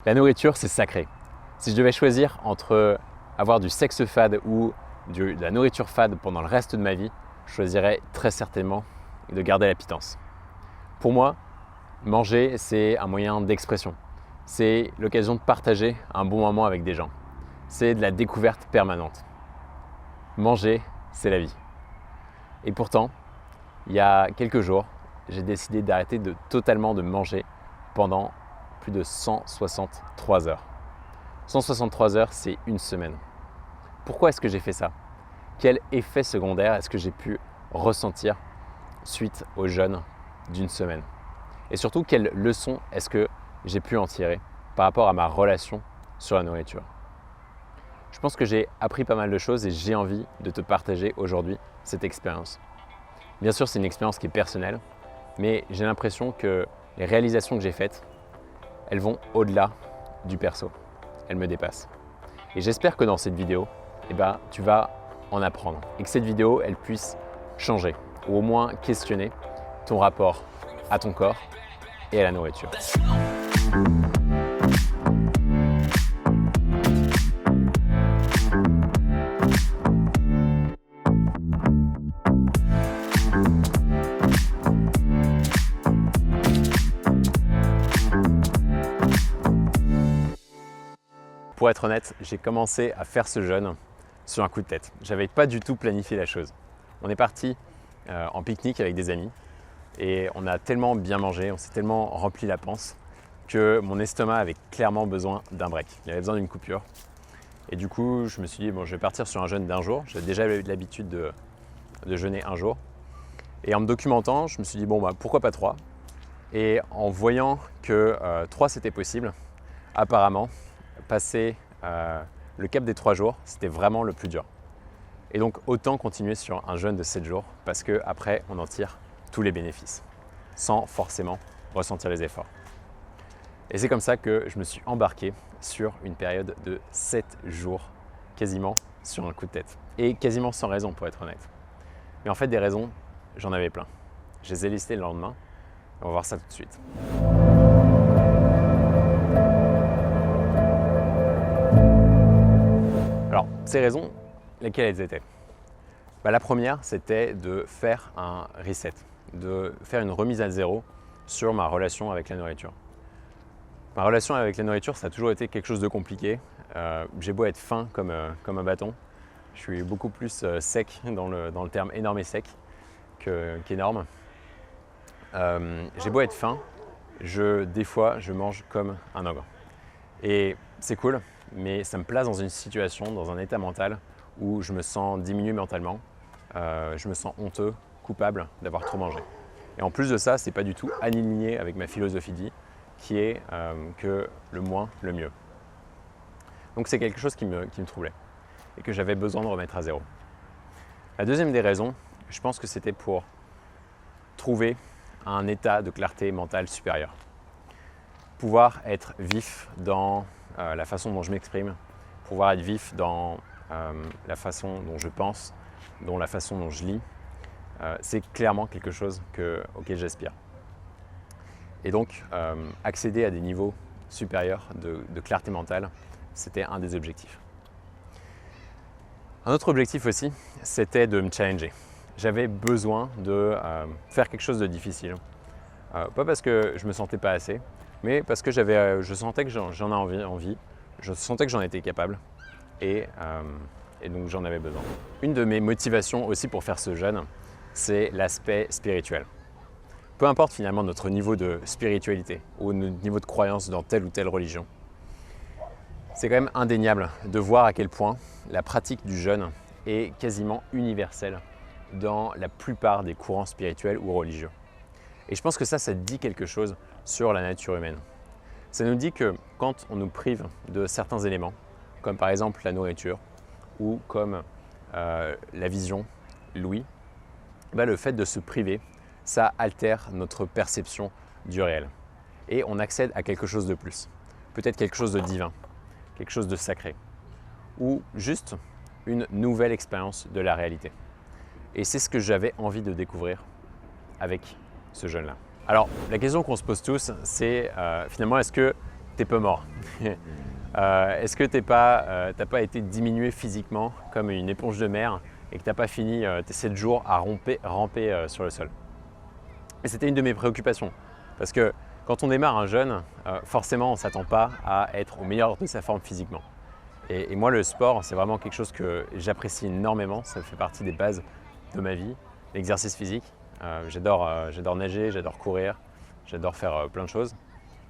La nourriture, c'est sacré. Si je devais choisir entre avoir du sexe fade ou de la nourriture fade pendant le reste de ma vie, je choisirais très certainement de garder la pitance. Pour moi, manger, c'est un moyen d'expression. C'est l'occasion de partager un bon moment avec des gens. C'est de la découverte permanente. Manger, c'est la vie. Et pourtant, il y a quelques jours, j'ai décidé d'arrêter totalement de manger pendant plus de 163 heures. 163 heures, c'est une semaine. Pourquoi est-ce que j'ai fait ça? Quel effet secondaire est-ce que j'ai pu ressentir suite au jeûne d'une semaine? Et surtout, quelle leçon est-ce que j'ai pu en tirer par rapport à ma relation sur la nourriture? Je pense que j'ai appris pas mal de choses et j'ai envie de te partager aujourd'hui cette expérience. Bien sûr, c'est une expérience qui est personnelle, mais j'ai l'impression que les réalisations que j'ai faites, elles vont au-delà du perso. Elles me dépassent. Et j'espère que dans cette vidéo, tu vas en apprendre et que cette vidéo, elle puisse changer ou au moins questionner ton rapport à ton corps et à la nourriture. Pour être honnête, j'ai commencé à faire ce jeûne sur un coup de tête. Je n'avais pas du tout planifié la chose. On est parti en pique-nique avec des amis et on a tellement bien mangé, on s'est tellement rempli la panse que mon estomac avait clairement besoin d'un break. Il avait besoin d'une coupure. Et du coup, je me suis dit, bon, je vais partir sur un jeûne d'1 jour. J'ai déjà eu l'habitude de jeûner un jour. Et en me documentant, je me suis dit, bon, pourquoi pas 3? Et en voyant que 3 c'était possible, apparemment, passer le cap des 3 jours, c'était vraiment le plus dur. Et donc autant continuer sur un jeûne de 7 jours parce qu'après on en tire tous les bénéfices sans forcément ressentir les efforts. Et c'est comme ça que je me suis embarqué sur une période de 7 jours quasiment sur un coup de tête. Et quasiment sans raison pour être honnête. Mais en fait des raisons, j'en avais plein. Je les ai listées le lendemain. On va voir ça tout de suite. Alors, ces raisons, lesquelles elles étaient? La première, c'était de faire un reset, de faire une remise à zéro sur ma relation avec la nourriture. Ma relation avec la nourriture, ça a toujours été quelque chose de compliqué. J'ai beau être fin comme un bâton, je suis beaucoup plus sec dans le terme énorme et sec qu'énorme. J'ai beau être fin, des fois, je mange comme un ogre. Et c'est cool, mais ça me place dans une situation, dans un état mental où je me sens diminué mentalement, je me sens honteux, coupable d'avoir trop mangé. Et en plus de ça, c'est pas du tout aligné avec ma philosophie de vie qui est que le moins, le mieux. Donc c'est quelque chose qui me troublait et que j'avais besoin de remettre à zéro. La deuxième des raisons, je pense que c'était pour trouver un état de clarté mentale supérieur. Pouvoir être vif dans la façon dont je m'exprime, pouvoir être vif dans la façon dont je pense, dans la façon dont je lis, c'est clairement quelque chose auquel j'aspire. Et donc, accéder à des niveaux supérieurs de clarté mentale, c'était un des objectifs. Un autre objectif aussi, c'était de me challenger. J'avais besoin de faire quelque chose de difficile. Pas parce que je me sentais pas assez, mais parce que je sentais que j'en avais envie, je sentais que j'en étais capable et donc j'en avais besoin. Une de mes motivations aussi pour faire ce jeûne, c'est l'aspect spirituel. Peu importe finalement notre niveau de spiritualité ou notre niveau de croyance dans telle ou telle religion, c'est quand même indéniable de voir à quel point la pratique du jeûne est quasiment universelle dans la plupart des courants spirituels ou religieux. Et je pense que ça dit quelque chose sur la nature humaine. Ça nous dit que quand on nous prive de certains éléments, comme par exemple la nourriture ou comme la vision, l'ouïe, le fait de se priver, ça altère notre perception du réel. Et on accède à quelque chose de plus, peut-être quelque chose de divin, quelque chose de sacré, ou juste une nouvelle expérience de la réalité. Et c'est ce que j'avais envie de découvrir avec ce jeûne-là. Alors, la question qu'on se pose tous, c'est finalement, est-ce que t'es pas mort? Est-ce que t'as pas été diminué physiquement comme une éponge de mer et que t'as pas fini tes 7 jours à ramper sur le sol? Et c'était une de mes préoccupations parce que quand on démarre un jeûne, forcément on ne s'attend pas à être au meilleur de sa forme physiquement. Et moi le sport, c'est vraiment quelque chose que j'apprécie énormément, ça fait partie des bases de ma vie, l'exercice physique. J'adore nager, j'adore courir, j'adore faire plein de choses,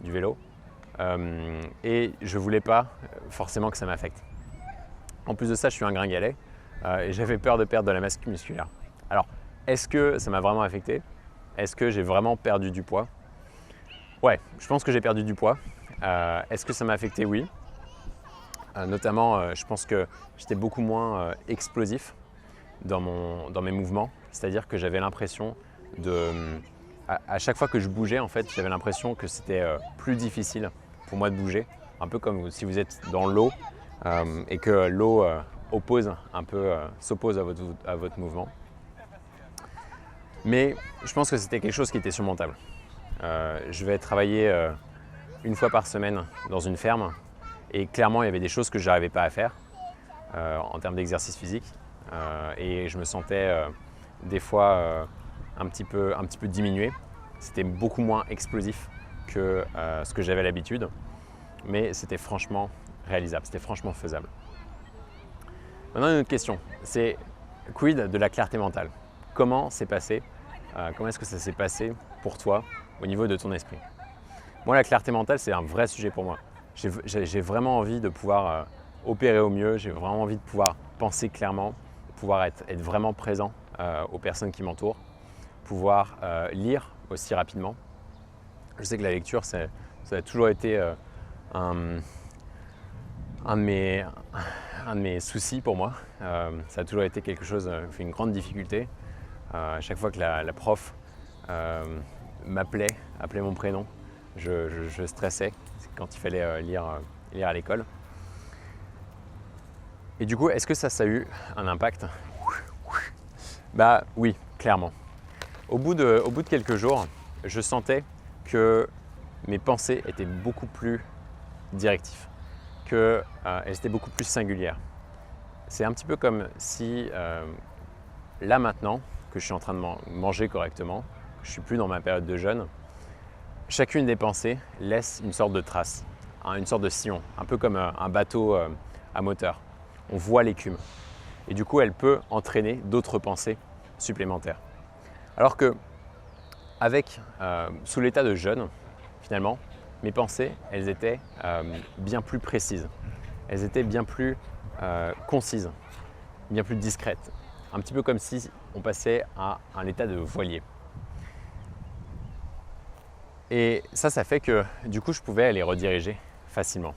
du vélo. Et je ne voulais pas forcément que ça m'affecte. En plus de ça, je suis un gringalet et j'avais peur de perdre de la masse musculaire. Alors, est-ce que ça m'a vraiment affecté? Est-ce que j'ai vraiment perdu du poids? Ouais, je pense que j'ai perdu du poids. Est-ce que ça m'a affecté? Oui. Notamment, je pense que j'étais beaucoup moins explosif dans mes mouvements. C'est-à-dire que j'avais l'impression à chaque fois que je bougeais, en fait, j'avais l'impression que c'était plus difficile pour moi de bouger. Un peu comme si vous êtes dans l'eau et que l'eau s'oppose à votre mouvement. Mais je pense que c'était quelque chose qui était surmontable. Je vais travailler une fois par semaine dans une ferme et clairement il y avait des choses que je n'arrivais pas à faire en termes d'exercice physique et je me sentais des fois un petit peu diminué. C'était beaucoup moins explosif que ce que j'avais l'habitude, mais c'était franchement réalisable, c'était franchement faisable. Maintenant une autre question, c'est quid de la clarté mentale? Comment c'est passé? Comment est-ce que ça s'est passé pour toi au niveau de ton esprit? Moi, la clarté mentale, c'est un vrai sujet pour moi. J'ai vraiment envie de pouvoir opérer au mieux, j'ai vraiment envie de pouvoir penser clairement, de pouvoir être vraiment présent aux personnes qui m'entourent, pouvoir lire aussi rapidement. Je sais que la lecture, ça a toujours été un de mes soucis pour moi. Ça a toujours été quelque chose, une grande difficulté. À chaque fois que la prof appelait mon prénom, je stressais quand il fallait lire à l'école. Et du coup, est-ce que ça a eu un impact? Bah oui, clairement. Au bout de quelques jours, je sentais que mes pensées étaient beaucoup plus directives, qu'elles étaient beaucoup plus singulières. C'est un petit peu comme si là maintenant, que je suis en train de manger correctement, que je ne suis plus dans ma période de jeûne, chacune des pensées laisse une sorte de trace, une sorte de sillon, un peu comme un bateau à moteur. On voit l'écume et du coup elle peut entraîner d'autres pensées supplémentaires. Alors que sous l'état de jeûne, finalement, mes pensées, elles étaient bien plus précises, elles étaient bien plus concises, bien plus discrètes. Un petit peu comme si on passait à un état de voilier. Et ça fait que du coup, je pouvais les rediriger facilement.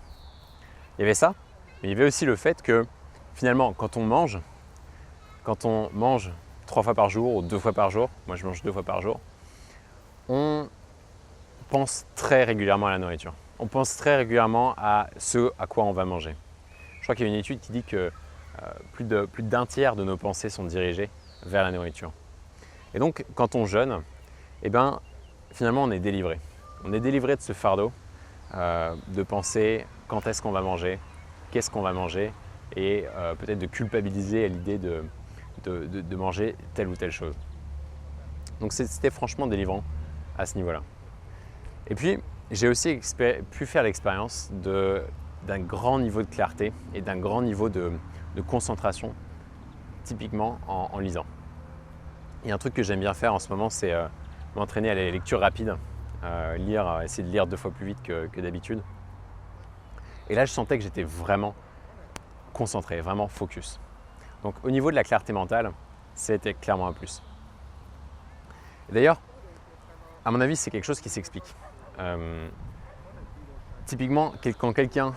Il y avait ça, mais il y avait aussi le fait que finalement, quand on mange 3 fois par jour ou 2 fois par jour, moi je mange 2 fois par jour, on pense très régulièrement à la nourriture. On pense très régulièrement à ce à quoi on va manger. Je crois qu'il y a une étude qui dit que plus d'un tiers de nos pensées sont dirigées vers la nourriture. Et donc, quand on jeûne, eh ben, finalement, on est délivré. On est délivré de ce fardeau de penser quand est-ce qu'on va manger, qu'est-ce qu'on va manger, et peut-être de culpabiliser à l'idée de manger telle ou telle chose. Donc, c'était franchement délivrant à ce niveau-là. Et puis, j'ai aussi pu faire l'expérience d'un grand niveau de clarté et d'un grand niveau de concentration, typiquement en lisant. Il y a un truc que j'aime bien faire en ce moment, c'est m'entraîner à la lecture rapide, essayer de lire 2 fois plus vite que d'habitude. Et là, je sentais que j'étais vraiment concentré, vraiment focus. Donc au niveau de la clarté mentale, c'était clairement un plus. Et d'ailleurs, à mon avis, c'est quelque chose qui s'explique. Typiquement, quand quelqu'un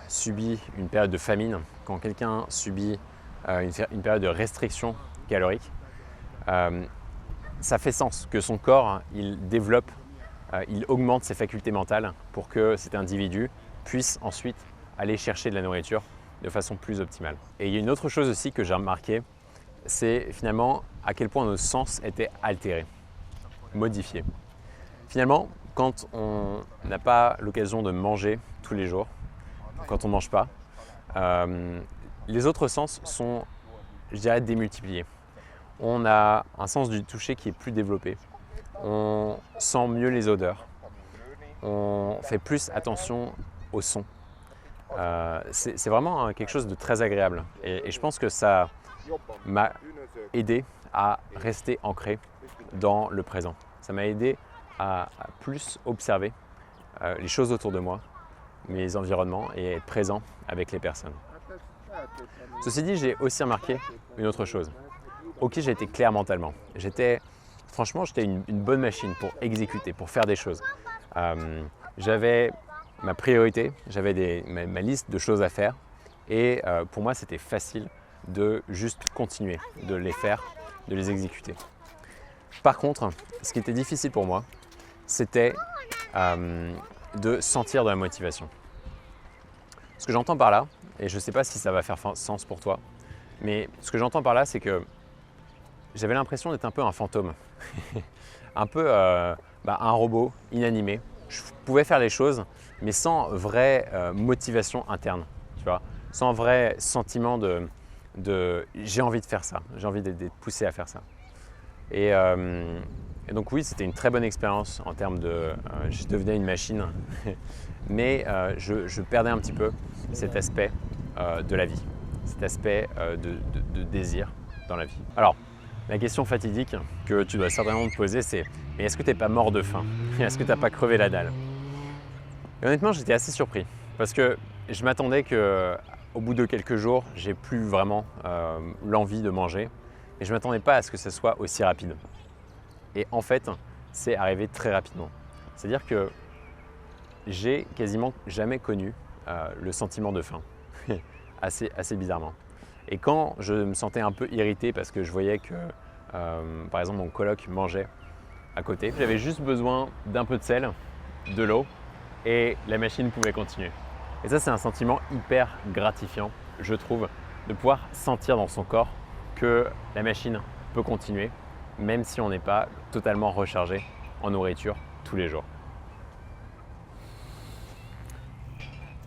subit une période de famine, quand quelqu'un subit une période de restriction calorique, ça fait sens que son corps, il développe, il augmente ses facultés mentales pour que cet individu puisse ensuite aller chercher de la nourriture de façon plus optimale. Et il y a une autre chose aussi que j'ai remarqué, c'est finalement à quel point nos sens étaient altérés, modifiés. Finalement, quand on n'a pas l'occasion de manger tous les jours, quand on ne mange pas, les autres sens sont, je dirais, démultipliés. On a un sens du toucher qui est plus développé. On sent mieux les odeurs. On fait plus attention au son. C'est vraiment quelque chose de très agréable. Et je pense que ça m'a aidé à rester ancré dans le présent. Ça m'a aidé à plus observer les choses autour de moi, mes environnements et être présent avec les personnes. Ceci dit, j'ai aussi remarqué une autre chose. Ok, j'ai été clair mentalement. Franchement, j'étais une bonne machine pour exécuter, pour faire des choses. J'avais ma priorité, j'avais ma liste de choses à faire et pour moi, c'était facile de juste continuer, de les faire, de les exécuter. Par contre, ce qui était difficile pour moi, c'était de sentir de la motivation. Ce que j'entends par là, et je ne sais pas si ça va faire sens pour toi, mais ce que j'entends par là, c'est que j'avais l'impression d'être un peu un fantôme, un peu un robot inanimé. Je pouvais faire les choses, mais sans vraie motivation interne, tu vois, sans vrai sentiment de j'ai envie de faire ça, j'ai envie d'être poussé à faire ça. Et donc oui, c'était une très bonne expérience en termes de je devenais une machine, mais je perdais un petit peu cet aspect de la vie, cet aspect de désir dans la vie. Alors, la question fatidique que tu dois certainement te poser, c'est mais est-ce que tu n'es pas mort de faim? Est-ce que tu n'as pas crevé la dalle? Et honnêtement, j'étais assez surpris parce que je m'attendais qu'au bout de quelques jours, j'ai plus vraiment l'envie de manger et je ne m'attendais pas à ce que ce soit aussi rapide. Et en fait, c'est arrivé très rapidement. C'est-à-dire que j'ai quasiment jamais connu le sentiment de faim, assez bizarrement. Et quand je me sentais un peu irrité parce que je voyais que, par exemple, mon coloc mangeait à côté, j'avais juste besoin d'un peu de sel, de l'eau, et la machine pouvait continuer. Et ça, c'est un sentiment hyper gratifiant, je trouve, de pouvoir sentir dans son corps que la machine peut continuer, même si on n'est pas totalement rechargé en nourriture tous les jours.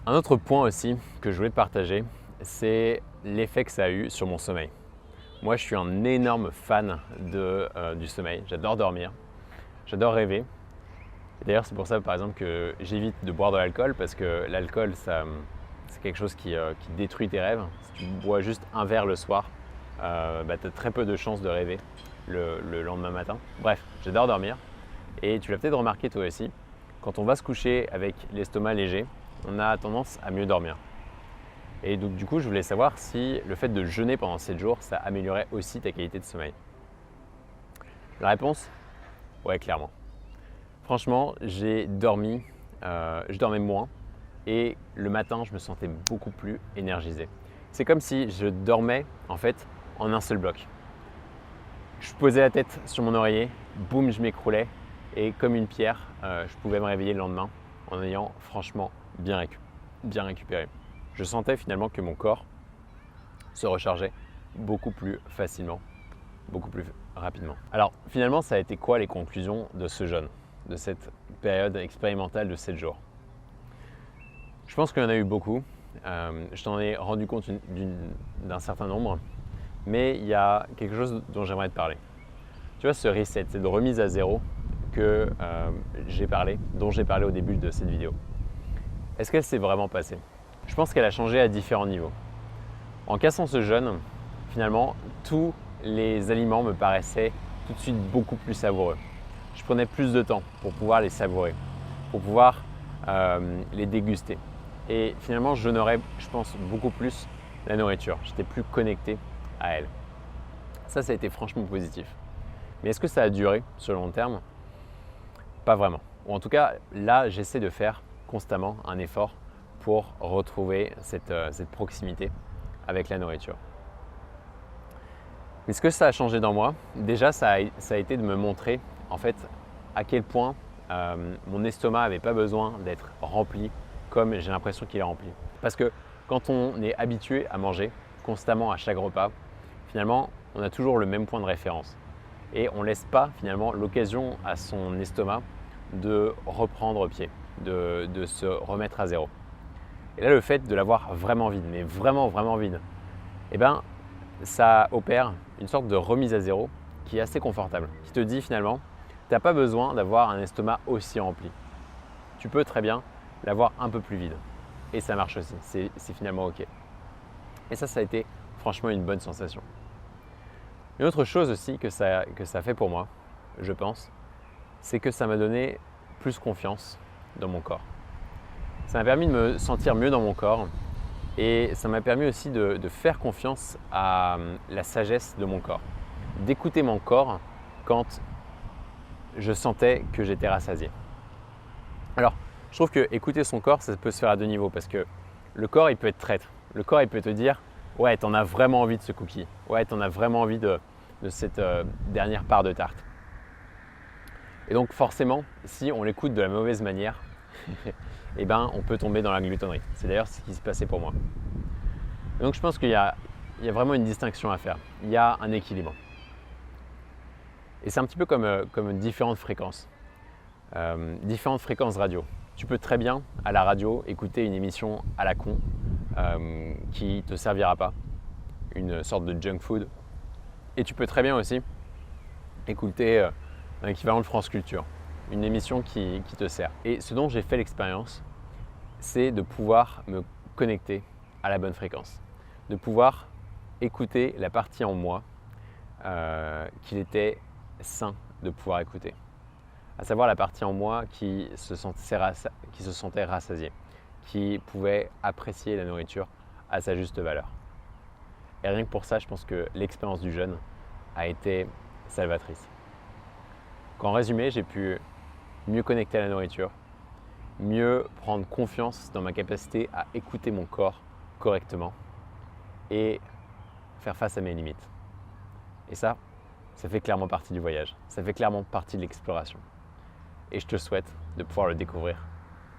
Un autre point aussi que je voulais te partager, c'est l'effet que ça a eu sur mon sommeil. Moi, je suis un énorme fan du sommeil. J'adore dormir, j'adore rêver. Et d'ailleurs, c'est pour ça, par exemple, que j'évite de boire de l'alcool parce que l'alcool, c'est quelque chose qui détruit tes rêves. Si tu bois juste un verre le soir, tu as très peu de chances de rêver le lendemain matin. Bref, j'adore dormir. Et tu l'as peut-être remarqué toi aussi, quand on va se coucher avec l'estomac léger, on a tendance à mieux dormir. Et donc du coup, je voulais savoir si le fait de jeûner pendant 7 jours, ça améliorait aussi ta qualité de sommeil. La réponse, ouais, clairement. Franchement, je dormais moins et le matin, je me sentais beaucoup plus énergisé. C'est comme si je dormais en fait en un seul bloc. Je posais la tête sur mon oreiller, boum, je m'écroulais et comme une pierre, je pouvais me réveiller le lendemain en ayant franchement bien récupéré. Je sentais finalement que mon corps se rechargeait beaucoup plus facilement, beaucoup plus rapidement. Alors finalement, ça a été quoi les conclusions de ce jeûne, de cette période expérimentale de 7 jours? Je pense qu'il y en a eu beaucoup. Je t'en ai rendu compte d'un certain nombre, mais il y a quelque chose dont j'aimerais te parler. Tu vois, ce reset, cette remise à zéro dont j'ai parlé au début de cette vidéo. Est-ce qu'elle s'est vraiment passée? Je pense qu'elle a changé à différents niveaux. En cassant ce jeûne, finalement, tous les aliments me paraissaient tout de suite beaucoup plus savoureux. Je prenais plus de temps pour pouvoir les savourer, pour pouvoir les déguster. Et finalement, j'honorais, je pense, beaucoup plus la nourriture. J'étais plus connecté à elle. Ça a été franchement positif. Mais est-ce que ça a duré sur le long terme? Pas vraiment. Ou en tout cas, là, j'essaie de faire constamment un effort pour retrouver cette proximité avec la nourriture. Mais ce que ça a changé dans moi, déjà, ça a été de me montrer en fait à quel point mon estomac n'avait pas besoin d'être rempli comme j'ai l'impression qu'il est rempli. Parce que quand on est habitué à manger constamment à chaque repas, finalement, on a toujours le même point de référence. Et on ne laisse pas finalement l'occasion à son estomac de reprendre pied, de se remettre à zéro. Et là, le fait de l'avoir vraiment vide, mais vraiment, vraiment vide, eh ben, ça opère une sorte de remise à zéro qui est assez confortable, qui te dit finalement, tu n'as pas besoin d'avoir un estomac aussi rempli. Tu peux très bien l'avoir un peu plus vide. Et ça marche aussi, c'est finalement OK. Et ça a été franchement une bonne sensation. Une autre chose aussi que ça fait pour moi, je pense, c'est que ça m'a donné plus confiance dans mon corps. Ça m'a permis de me sentir mieux dans mon corps et ça m'a permis aussi de faire confiance à la sagesse de mon corps. D'écouter mon corps quand je sentais que j'étais rassasié. Alors, je trouve que écouter son corps, ça peut se faire à deux niveaux parce que le corps, il peut être traître. Le corps, il peut te dire « Ouais, t'en as vraiment envie de ce cookie. Ouais, t'en as vraiment envie de cette dernière part de tarte. » Et donc forcément, si on l'écoute de la mauvaise manière, eh ben, on peut tomber dans la gloutonnerie. C'est d'ailleurs ce qui se passait pour moi. Et donc je pense qu'il y a vraiment une distinction à faire. Il y a un équilibre. Et c'est un petit peu comme différentes fréquences. Différentes fréquences radio. Tu peux très bien, à la radio, écouter une émission à la con qui ne te servira pas, une sorte de junk food. Et tu peux très bien aussi écouter un équivalent de France Culture, une émission qui te sert. Et ce dont j'ai fait l'expérience, c'est de pouvoir me connecter à la bonne fréquence, de pouvoir écouter la partie en moi qu'il était sain de pouvoir écouter, à savoir la partie en moi qui se sentait rassasiée, qui pouvait apprécier la nourriture à sa juste valeur. Et rien que pour ça, je pense que l'expérience du jeûne a été salvatrice. En résumé, j'ai pu mieux connecter à la nourriture, mieux prendre confiance dans ma capacité à écouter mon corps correctement et faire face à mes limites. Et ça fait clairement partie du voyage, ça fait clairement partie de l'exploration. Et je te souhaite de pouvoir le découvrir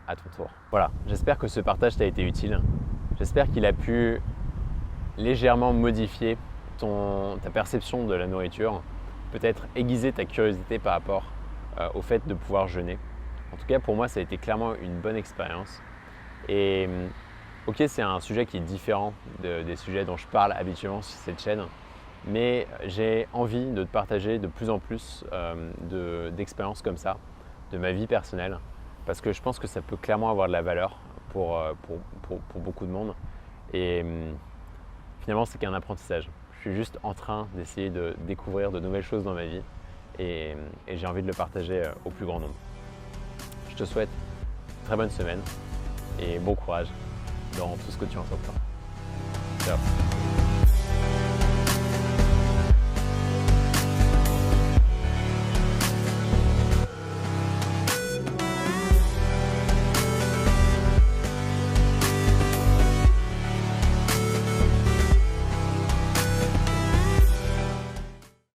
à ton tour. Voilà, j'espère que ce partage t'a été utile. J'espère qu'il a pu légèrement modifier ta perception de la nourriture, peut-être aiguiser ta curiosité par rapport au fait de pouvoir jeûner. En tout cas, pour moi, ça a été clairement une bonne expérience. Et ok, c'est un sujet qui est différent des sujets dont je parle habituellement sur cette chaîne, mais j'ai envie de te partager de plus en plus d'expériences comme ça, de ma vie personnelle, parce que je pense que ça peut clairement avoir de la valeur pour beaucoup de monde. Et finalement, c'est qu'un apprentissage. Je suis juste en train d'essayer de découvrir de nouvelles choses dans ma vie et j'ai envie de le partager au plus grand nombre. Je te souhaite une très bonne semaine et bon courage dans tout ce que tu entreprends. Ciao.